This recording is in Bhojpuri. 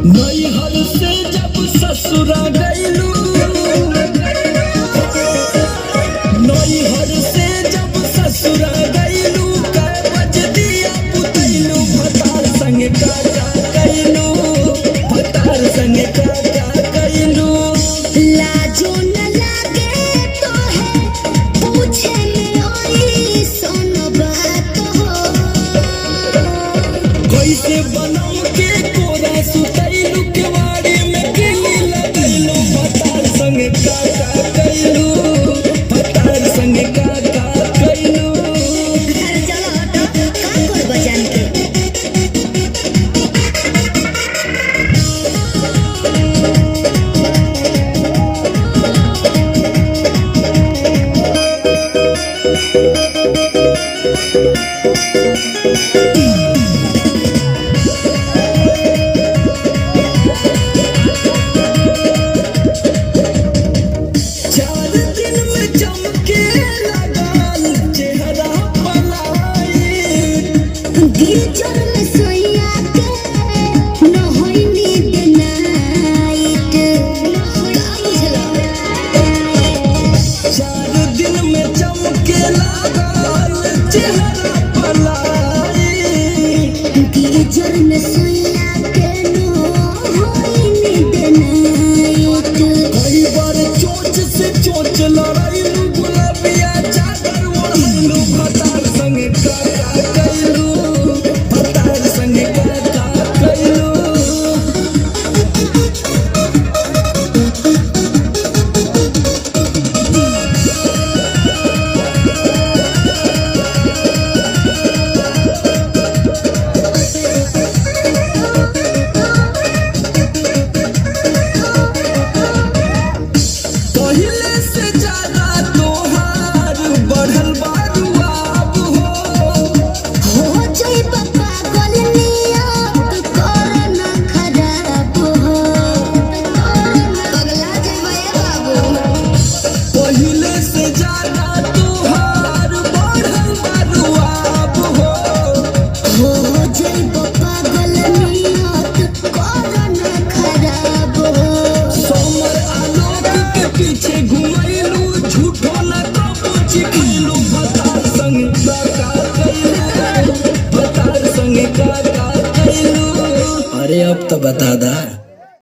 नैहर से जब ससुरा गइलू, नैहर से जब ससुरा गइलू, कै बज दिया पुतैलू, भतार संगे का कइलू, भतार संगे का कइलू। लाजो न लागे तोहे पूछे में ओई सोन बात हो। कैसे बनाऊ के कोरा सुतैलू, केवाड़ी में किली लगैलू, भतार संगे का कइलू, भतार संगे का कइलू। चलो हटो, का कर बजान के। चार दिन में चमके लगाल चेहरा पलाई, गिरजर में सोया के न होई नींद नाइट। का बुझलो? चार दिन में चमके लगाल चेहरा पलाई, गिरजर में सोया के न होई नींद नाइट। कई बार चोंच से चोंच लड़ाइलू, गुलाबिया चादर ओढ़ैलू, भतार संगे का कइलू, भतार संगे का कइलू। पहिले से ज्यादा तोहार बढ़ल बारुआब हो, हो जाई पागल नियत कर न खराब हो। पगला जाई बाबू। पहिले से ज्यादा तोहार बढ़ल बारुआब हो, हो जाई पागल नियत कर न खराब हो। सोमर आलोक के पीछे घुमैलू, झूठो न कबो चिखैलू, भतार संगे का कइलू, भतार संगे का कइलू। अरे अब तो बता दा।